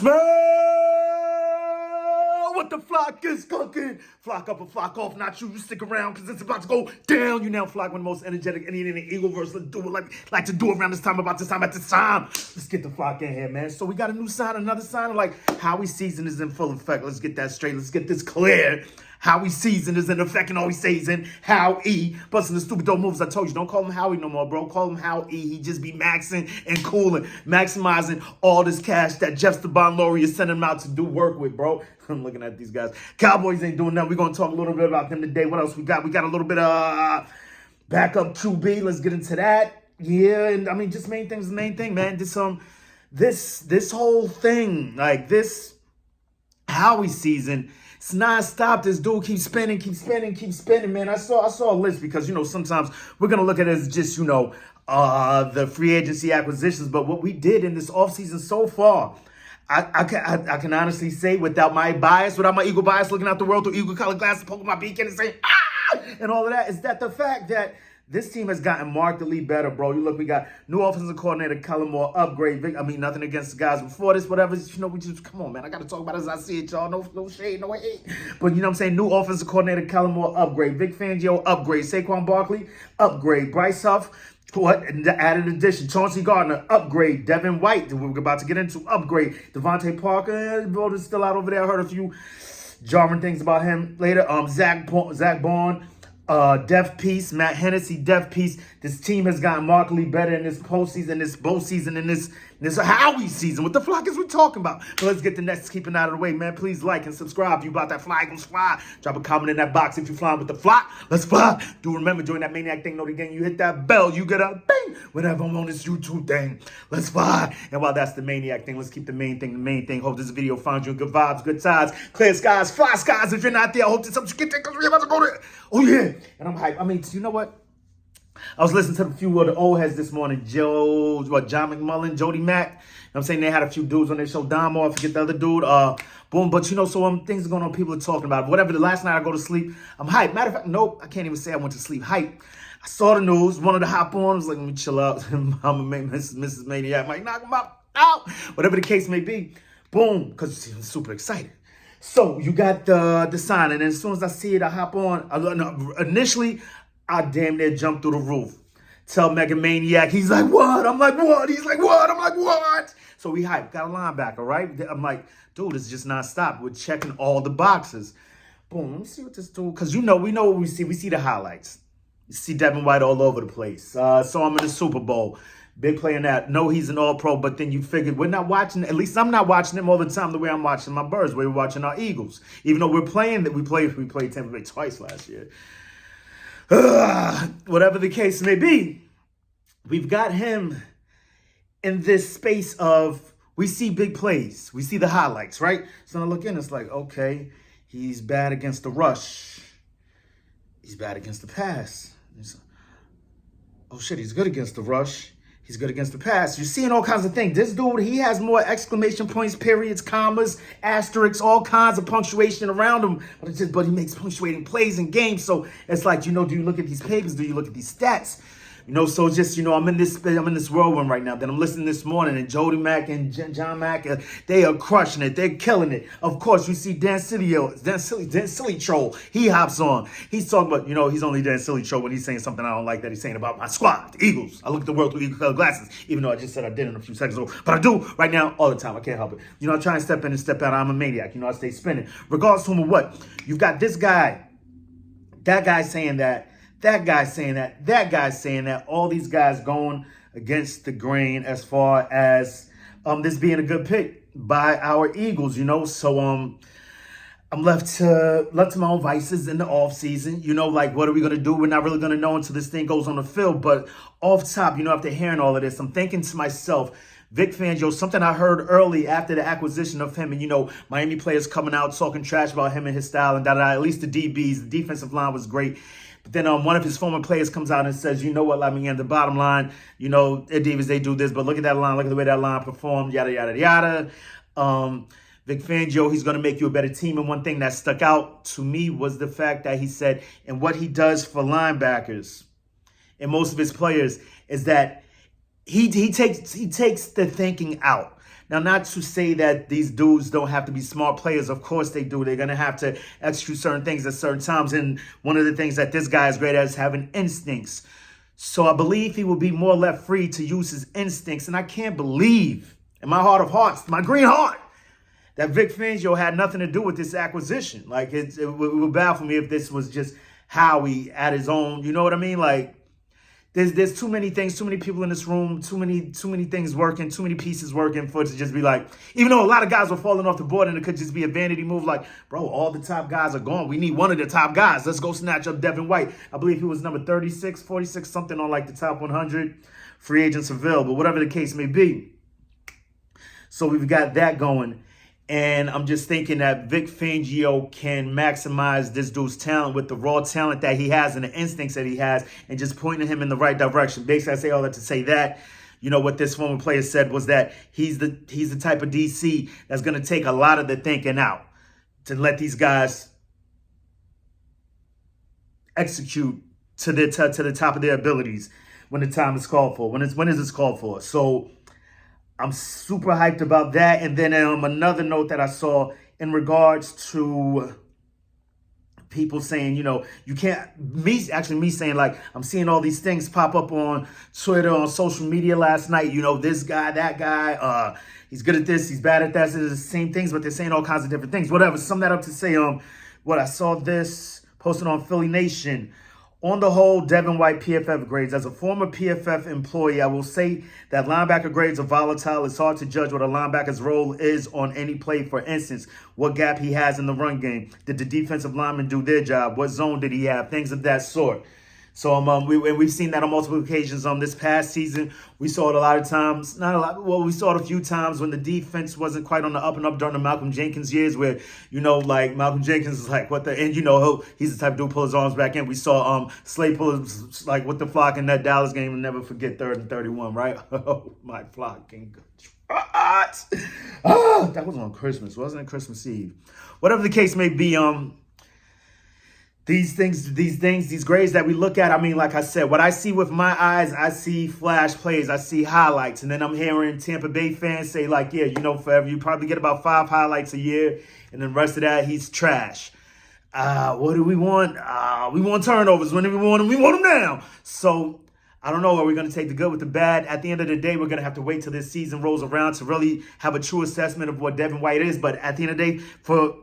Smell what the flock is cooking. Flock up or flock off, not you. You stick around because it's about to go down. You now flock one of the most energetic Indian in the Eagleverse. Let's do it like to do it around this time, about this time, at this time. Let's get the flock in here, man. So we got a new sign, another sign. Like Howie season is in full effect. Let's get that straight. Let's get this clear. Howie season is in effect, and all he says in Howie. Busting the stupid dope moves. I told you, don't call him Howie no more, bro. Call him Howie. He just be maxing and cooling, maximizing all this cash that Jeff Steban Laurie is sending him out to do work with, bro. I'm looking at these guys. Cowboys ain't doing nothing. We're going to talk a little bit about them today. What else we got? We got a little bit of backup QB. Let's get into that. Yeah, and I mean, just main things, the main thing, man. This whole thing, like this Howie season, it's non-stop. This dude keeps spending, man. I saw a list because, you know, sometimes we're going to look at it as just, you know, the free agency acquisitions. But what we did in this offseason so far, I can honestly say, without my bias, without my ego bias, looking out the world through eagle-colored glasses, poking my beak in and saying, ah, and all of that, is that the fact that this team has gotten markedly better, bro. You look, we got new offensive coordinator, Kellen Moore, upgrade. Vic, I mean, nothing against the guys before this, whatever. You know, we just, come on, man. I got to talk about it as I see it, y'all. No shade, no hate. But, you know what I'm saying? New offensive coordinator, Kellen Moore, upgrade. Vic Fangio, upgrade. Saquon Barkley, upgrade. Bryce Huff, what? Added addition. Chauncey Gardner, upgrade. Devin White, that we're about to get into, upgrade. Devontae Parker, bro, is still out over there. I heard a few jarring things about him later. Zach Bond, Def Piece, Matt Hennessy, Def Piece. This team has gotten markedly better in this postseason, this bowl season, in this Howie season. What the flock is we talking about? But let's get the next keeping out of the way, man. Please like and subscribe. If you about that fly, goes fly. Drop a comment in that box if you flying with the flock. Let's fly. Do remember, join that maniac thing. Know the game. You hit that bell, you get a bing whenever I'm on this YouTube thing. Let's fly. And while that's the maniac thing, let's keep the main thing the main thing. Hope this video finds you in good vibes, good sides, clear skies, fly skies. If you're not there, I hope this helps you get there because we're about to go there. Oh yeah. And I'm hyped. I mean, you know what? I was listening to a few of the old heads this morning. John McMullen, Jody Mack. You know what I'm saying? They had a few dudes on their show. Damo, I forget the other dude. Boom. But, you know, so things are going on. People are talking about it. Whatever. The last night I go to sleep, I'm hyped. Matter of fact, nope. I can't even say I went to sleep hyped. I saw the news. Wanted to hop on. I was like, let me chill out. I'm going to make Mrs. Maniac. Like, knock him out. Whatever the case may be. Boom. Because I'm super excited. So you got the sign. And then as soon as I see it, I hop on. Initially, I damn near jumped through the roof. Tell Mega Maniac, he's like, what? I'm like, what? He's like, what? I'm like, what? So we hype. Got a linebacker, right? I'm like, dude, it's just non-stop. We're checking all the boxes. Boom, let me see what this dude, because we know what we see. We see the highlights. You see Devin White all over the place. So I'm in the Super Bowl. Big play in that. No, he's an all-pro, but then you figured we're not watching, at least I'm not watching him all the time the way I'm watching my Birds, the way we're watching our Eagles. Even though we're playing, we played Tampa Bay twice last year. Whatever the case may be, we've got him in this space of, we see big plays. We see the highlights, right? So I look in, it's like, okay, he's bad against the rush. He's bad against the pass. Oh shit, he's good against the rush. He's good against the pass. You're seeing all kinds of things. This dude, he has more exclamation points, periods, commas, asterisks, all kinds of punctuation around him. But he makes punctuating plays in games. So it's like, you know, do you look at these papers? Do you look at these stats? You know, so just, you know, I'm in this whirlwind right now. Then I'm listening this morning, and Jody Mack and John Mack, they are crushing it. They're killing it. Of course, we see Dan Silly Troll. He hops on. He's talking about, you know, he's only Dan Silly Troll when he's saying something I don't like that he's saying about my squad, the Eagles. I look at the world through eagle-colored glasses, even though I just said I didn't a few seconds ago. But I do right now all the time. I can't help it. You know, I try and step in and step out. I'm a maniac. You know, I stay spinning. Regardless to whom or what, you've got this guy, that guy saying that, that guy's saying that, that guy's saying that, all these guys going against the grain as far as this being a good pick by our Eagles, you know. So I'm left to my own vices in the offseason. You know, like, what are we going to do? We're not really going to know until this thing goes on the field. But off top, you know, after hearing all of this, I'm thinking to myself, Vic Fangio, something I heard early after the acquisition of him, and, you know, Miami players coming out talking trash about him and his style and da-da-da. At least the DBs, the defensive line was great. But then one of his former players comes out and says, you know what, I mean, at the bottom line, you know, Divas, they do this, but look at that line, look at the way that line performed, yada, yada, yada. Vic Fangio, he's going to make you a better team. And one thing that stuck out to me was the fact that he said, and what he does for linebackers and most of his players is that he takes the thinking out. Now, not to say that these dudes don't have to be smart players. Of course they do. They're going to have to execute certain things at certain times. And one of the things that this guy is great at is having instincts. So I believe he will be more left free to use his instincts. And I can't believe, in my heart of hearts, my green heart, that Vic Fangio had nothing to do with this acquisition. Like, it would baffle me if this was just Howie at his own. You know what I mean? Like, there's too many things, too many people in this room, too many things working, too many pieces working for it to just be like, even though a lot of guys were falling off the board and it could just be a vanity move, like, bro, all the top guys are gone. We need one of the top guys. Let's go snatch up Devin White. I believe he was number 36, 46, something on like the top 100 free agents available, whatever the case may be. So we've got that going. And I'm just thinking that Vic Fangio can maximize this dude's talent with the raw talent that he has and the instincts that he has and just pointing him in the right direction. Basically, I say all that to say that, you know, what this former player said was that he's the type of DC that's going to take a lot of the thinking out to let these guys execute to the top of their abilities when the time is called for. When is this called for? So I'm super hyped about that. And then another note that I saw in regards to people saying, you know, you can't, me saying, like, I'm seeing all these things pop up on Twitter, on social media last night, you know, this guy, that guy, he's good at this, he's bad at that. It's the same things, but they're saying all kinds of different things. Whatever, sum that up to say, what I saw this posted on Philly Nation. On the whole, Devin White PFF grades. As a former PFF employee, I will say that linebacker grades are volatile. It's hard to judge what a linebacker's role is on any play. For instance, what gap he has in the run game. Did the defensive linemen do their job? What zone did he have? Things of that sort. So we've seen that on multiple occasions. This past season, we saw it a lot of times. Not a lot. Well, we saw it a few times when the defense wasn't quite on the up and up during the Malcolm Jenkins years, where, you know, like Malcolm Jenkins is like, what the, and you know, he's the type of dude pull his arms back in. We saw Slay pull his, like, with the flock in that Dallas game, and never forget 3rd and 31, right? Oh, my flocking good. That was on Christmas, wasn't it? Christmas Eve. Whatever the case may be, these grades that we look at, I mean, like I said, what I see with my eyes, I see flash plays, I see highlights. And then I'm hearing Tampa Bay fans say, like, yeah, you know, forever, you probably get about 5 highlights a year. And then the rest of that, he's trash. What do we want? We want turnovers. When do we want them? We want them now. So I don't know. Are we going to take the good with the bad? At the end of the day, we're going to have to wait till this season rolls around to really have a true assessment of what Devin White is. But at the end of the day, for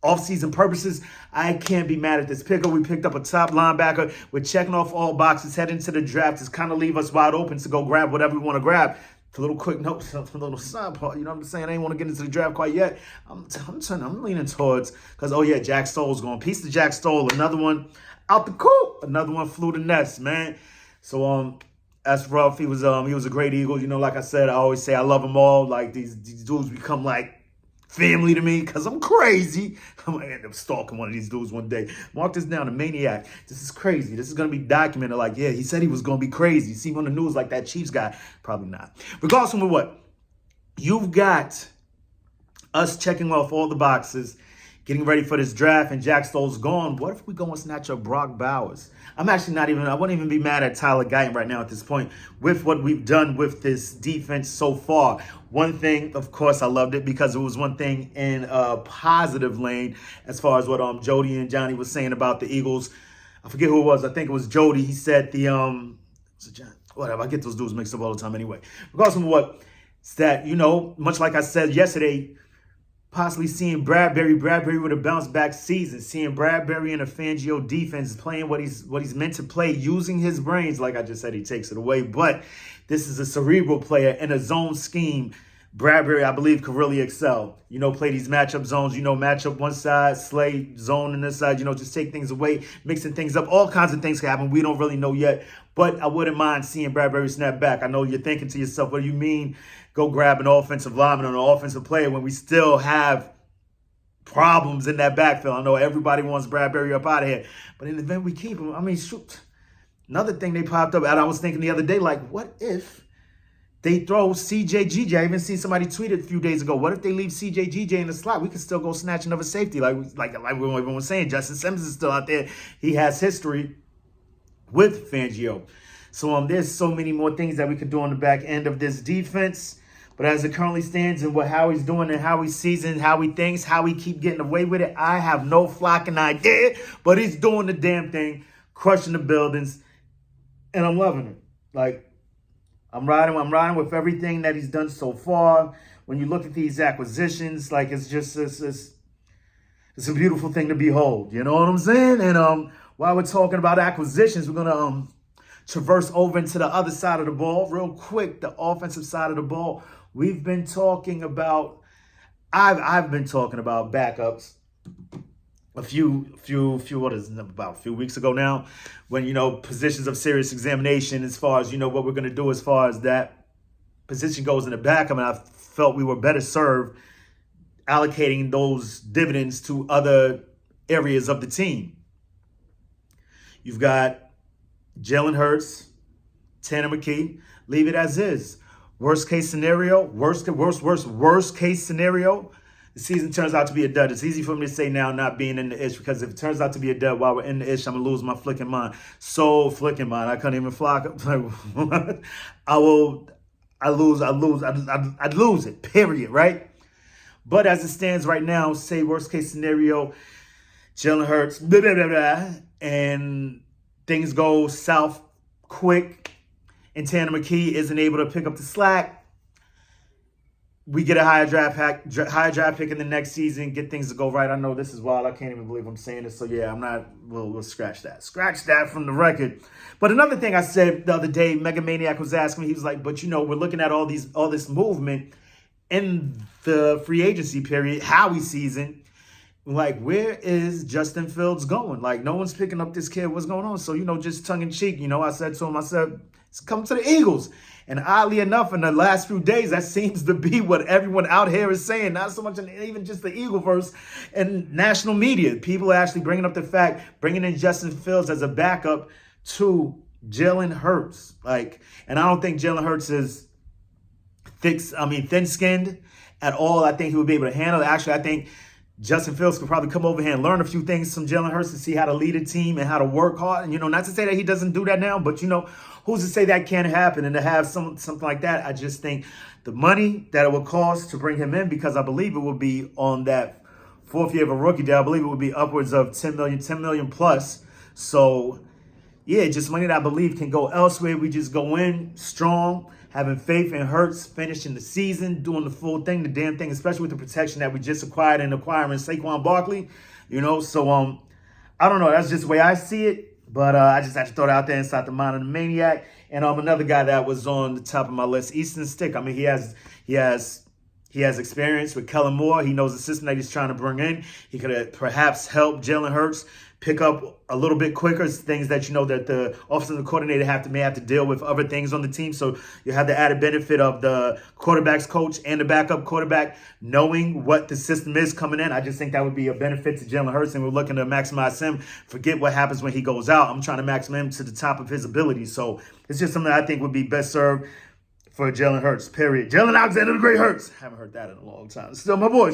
off-season purposes, I can't be mad at this pick. We picked up a top linebacker. We're checking off all boxes, heading to the draft. It's kind of leave us wide open to go grab whatever we want to grab. A little quick note, a little side part. You know what I'm saying? I ain't want to get into the draft quite yet. I'm leaning towards, because, oh yeah, Jack Stoll's going. Piece to Jack Stoll. Another one out the coop. Another one flew the nest, man. So that's rough. He was a great Eagle. You know, like I said, I always say I love them all. Like these dudes become like family to me because I'm crazy. I'm going to end up stalking one of these dudes one day. Mark this down, a maniac. This is crazy. This is going to be documented. Like, yeah, he said he was going to be crazy. See him on the news like that Chiefs guy. Probably not. Regardless of what, you've got us checking off all the boxes, getting ready for this draft, and Jack Stoll's gone. What if we go and snatch up Brock Bowers? I wouldn't even be mad at Tyler Guyton right now at this point with what we've done with this defense so far. One thing, of course, I loved it because it was one thing in a positive lane as far as what Jody and Johnny was saying about the Eagles. I forget who it was. I think it was Jody. He said whatever. I get those dudes mixed up all the time anyway. Regardless of what, it's that, you know, much like I said yesterday, possibly seeing Bradbury with a bounce back season, seeing Bradbury in a Fangio defense playing what he's meant to play, using his brains. Like I just said, he takes it away, but this is a cerebral player in a zone scheme. Bradbury, I believe, could really excel. You know, play these matchup zones, you know, match up one side, Slay zone on this side, you know, just take things away, mixing things up. All kinds of things can happen. We don't really know yet, but I wouldn't mind seeing Bradbury snap back. I know you're thinking to yourself, what do you mean go grab an offensive lineman or an offensive player when we still have problems in that backfield? I know everybody wants Bradbury up out of here, but in the event we keep him, I mean, shoot. Another thing they popped up, and I was thinking the other day, like, what if they throw CJ I even seen somebody tweet it a few days ago. What if they leave CJ in the slot? We could still go snatch another safety. Like everyone was saying, Justin Simmons is still out there. He has history with Fangio. So there's so many more things that we could do on the back end of this defense. But as it currently stands and what Howie's doing and how he's seasoned, how he thinks, how he keep getting away with it, I have no flocking idea. But he's doing the damn thing, crushing the buildings, and I'm loving it. Like, I'm riding with everything that he's done so far. When you look at these acquisitions, like it's a beautiful thing to behold. You know what I'm saying? And while we're talking about acquisitions, we're gonna traverse over into the other side of the ball real quick, the offensive side of the ball. We've been talking about, I've been talking about backups a few weeks ago now, when, you know, positions of serious examination as far as, you know, what we're going to do as far as that position goes in the backup. And I felt we were better served allocating those dividends to other areas of the team. You've got Jalen Hurts, Tanner McKee, leave it as is. Worst case scenario, worst case scenario, the season turns out to be a dud. It's easy for me to say now, not being in the ish, because if it turns out to be a dud while we're in the ish, I'm going to lose my flicking mind. So flicking mind, I couldn't even flock. I'd lose it, period, right? But as it stands right now, say worst case scenario, Jalen Hurts, blah, blah, blah, blah, and things go south quick, and Tanner McKee isn't able to pick up the slack. We get a higher draft pick in the next season, get things to go right. I know this is wild. I can't even believe I'm saying this. So yeah, we'll scratch that. Scratch that from the record. But another thing I said the other day, Mega Maniac was asking me, he was like, but you know, we're looking at all this movement in the free agency period, Howie season. Like, where is Justin Fields going? Like, no one's picking up this kid. What's going on? So, you know, just tongue in cheek, you know, I said to him, I said, it's come to the Eagles. And oddly enough, in the last few days, that seems to be what everyone out here is saying. Not so much in even just the Eagleverse and national media. People are actually bringing up the fact, bringing in Justin Fields as a backup to Jalen Hurts. Like, and I don't think Jalen Hurts is thin-skinned at all. I think he would be able to handle it. Actually, I think Justin Fields could probably come over here and learn a few things from Jalen Hurts to see how to lead a team and how to work hard. And, you know, not to say that he doesn't do that now, but, you know, who's to say that can't happen? And to have something like that, I just think the money that it would cost to bring him in, because I believe it will be on that fourth year of a rookie deal, I believe it would be upwards of $10 million plus. So, yeah, just money that I believe can go elsewhere. We just go in strong, having faith in Hurts, finishing the season, doing the full thing, the damn thing, especially with the protection that we just acquired and acquiring Saquon Barkley, you know. So, I don't know. That's just the way I see it. But I just had to throw it out there inside the mind of the maniac. And another guy that was on the top of my list, Easton Stick. I mean, he has experience with Kellen Moore. He knows the system that he's trying to bring in. He could perhaps help Jalen Hurts pick up a little bit quicker, things that, you know, that the offensive coordinator may have to deal with other things on the team. So you have the added benefit of the quarterback's coach and the backup quarterback knowing what the system is coming in. I just think that would be a benefit to Jalen Hurts, and we're looking to maximize him. Forget what happens when he goes out. I'm trying to maximize him to the top of his ability. So it's just something I think would be best served for Jalen Hurts, period. Jalen Alexander the Great Hurts. Haven't heard that in a long time. Still my boy.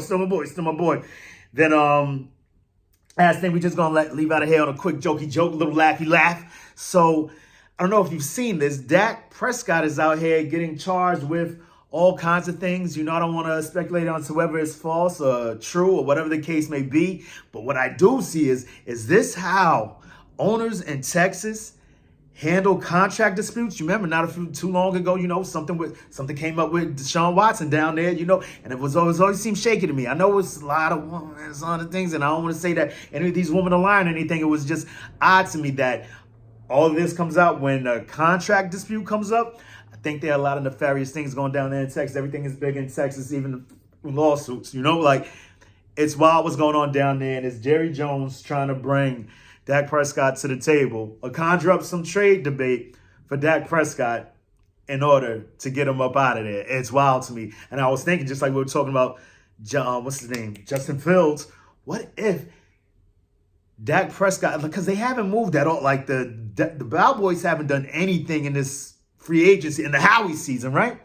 Then, last thing, we just going to leave out of here on a quick jokey joke, a little laughy laugh. So, I don't know if you've seen this. Dak Prescott is out here getting charged with all kinds of things. You know, I don't want to speculate on to whether it's false or true or whatever the case may be. But what I do see is this how owners in Texas handle contract disputes? You remember not too long ago, you know, something came up with Deshaun Watson down there, you know, and it always seemed shaky to me. I know it's a lot of women and some of things, and I don't want to say that any of these women are lying or anything. It was just odd to me that all of this comes out when a contract dispute comes up. I think there are a lot of nefarious things going down there in Texas. Everything is big in Texas, even lawsuits, you know, like it's wild what's going on down there. And it's Jerry Jones trying to bring Dak Prescott to the table, or conjure up some trade debate for Dak Prescott in order to get him up out of there. It's wild to me. And I was thinking, just like we were talking about, Justin Fields, what if Dak Prescott, because they haven't moved at all, like the Cowboys haven't done anything in this free agency, in the Howie season, right?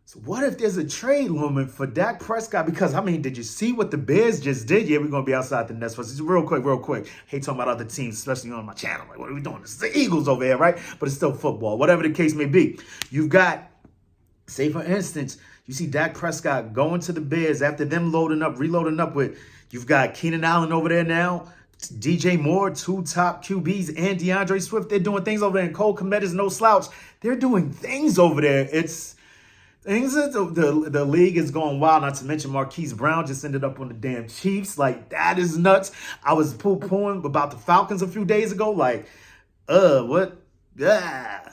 So what if there's a trade limit for Dak Prescott? Because, I mean, did you see what the Bears just did? Yeah, we're going to be outside the nest. But real quick. Hate talking about other teams, especially on my channel. Like, what are we doing? This is the Eagles over here, right? But it's still football. Whatever the case may be. You've got, say, for instance, You see Dak Prescott going to the Bears after them reloading up with, you've got Keenan Allen over there now, DJ Moore, 2 top QBs, and DeAndre Swift. They're doing things over there. And Cole Kmet is no slouch. They're doing things over there. The league is going wild. Not to mention Marquise Brown just ended up on the damn Chiefs. Like, that is nuts. I was poo-pooing about the Falcons a few days ago. Like, what? Yeah.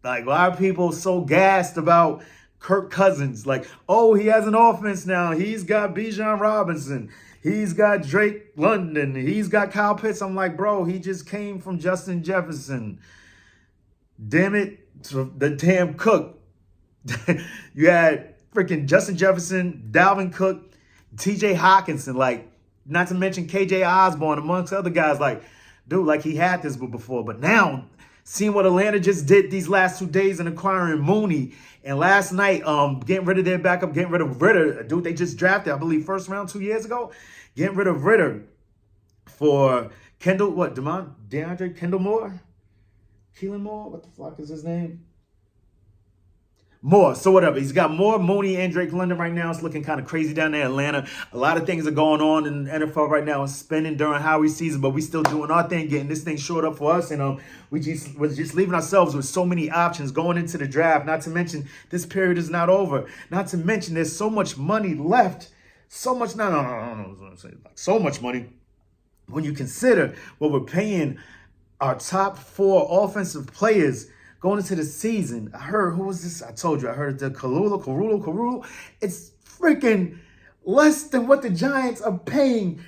Like, why are people so gassed about Kirk Cousins? Like, oh, he has an offense now. He's got Bijan Robinson. He's got Drake London. He's got Kyle Pitts. I'm like, bro, he just came from Justin Jefferson. Damn it, the damn Cook. You had freaking Justin Jefferson, Dalvin Cook, TJ Hawkinson, like, not to mention KJ Osborne, amongst other guys. Like, dude, like, he had this before. But now, seeing what Atlanta just did these last 2 days in acquiring Mooney, and last night, getting rid of their backup, getting rid of Ritter, a dude they just drafted, I believe, first round 2 years ago, getting rid of Ritter for DeAndre Kendall Moore? Keelan Moore? What the fuck is his name? Moore. So whatever. He's got Moore, Mooney, and Drake London right now. It's looking kind of crazy down there in Atlanta. A lot of things are going on in the NFL right now. It's spending during Howie season, but we still doing our thing, getting this thing shored up for us. And we're just leaving ourselves with so many options going into the draft. Not to mention, this period is not over. Not to mention, there's so much money left. So much, so much money. When you consider what we're paying our top 4 offensive players going into the season. I heard, who was this? I told you, I heard the Karulu. It's freaking less than what the Giants are paying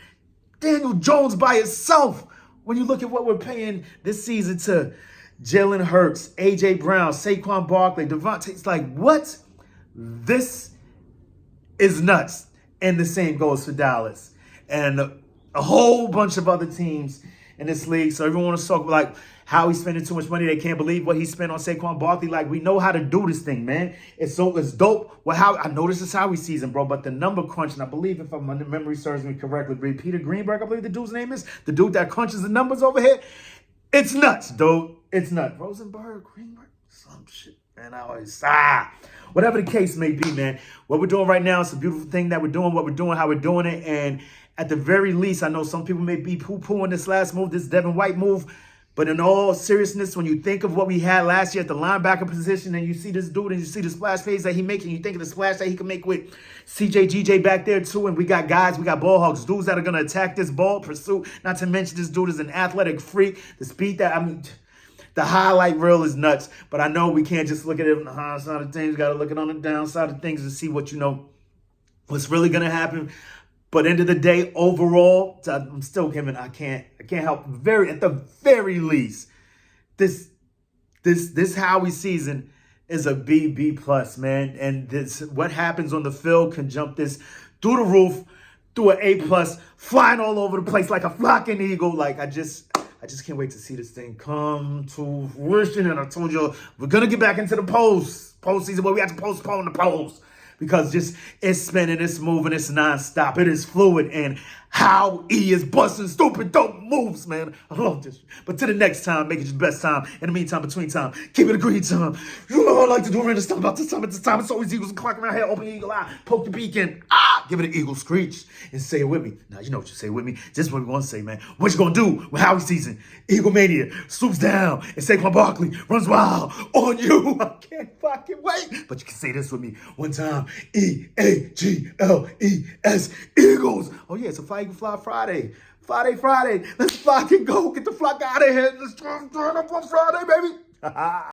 Daniel Jones by itself. When you look at what we're paying this season to Jalen Hurts, A.J. Brown, Saquon Barkley, Devontae, it's like, what? This is nuts. And the same goes for Dallas. And a whole bunch of other teams in this league. So everyone wants to talk like how he's spending too much money. They can't believe what he spent on Saquon Barkley. Like, we know how to do this thing, man. It's dope. Well, how I know this is Howie season, bro. But the number crunching, I believe, if my memory serves me correctly, Peter Greenberg, I believe the dude's name is, the dude that crunches the numbers over here. It's nuts, dude. It's nuts. Rosenberg, Greenberg, some shit, man. I always whatever the case may be, man. What we're doing right now is a beautiful thing that we're doing. What we're doing, how we're doing it, and at the very least, I know some people may be poo-pooing this last move, this Devin White move. But in all seriousness, when you think of what we had last year at the linebacker position, and you see this dude and you see the splash plays that he making, you think of the splash that he can make with CJ, GJ back there too. And we got guys, we got ball hogs, dudes that are going to attack this ball, pursue. Not to mention this dude is an athletic freak. The speed that, the highlight reel is nuts. But I know we can't just look at it on the high side of things. Got to look at it on the downside of things and see what, what's really going to happen. But end of the day, overall, I'm still giving. I can't help. At the very least, this Howie season is a B plus, man. And what happens on the field can jump this through the roof, through an A plus, flying all over the place like a flocking eagle. Like I just can't wait to see this thing come to fruition. And I told you we're gonna get back into the postseason, but we have to postpone the polls. Because it's spinning, it's moving, it's nonstop. It is fluid, and Howe is busting stupid dope moves, man. I love this. But till the next time, make it your best time. In the meantime, between time, keep it a green time. You know what I like to do around this time, about this time, at this time. It's always eagles clocking around here. Open your eagle eye, poke the beacon. Give it an eagle screech and say it with me. Now, you know what you say with me. This is what we're going to say, man. What you going to do with Howie season? Eagle Mania swoops down and Saquon Barkley runs wild on you. I can't fucking wait. But you can say this with me one time. EAGLES, Eagles. Oh, yeah, it's a Fly Eagle Fly Friday. Friday. Let's fucking go. Get the flock out of here. Let's turn up on Friday, baby.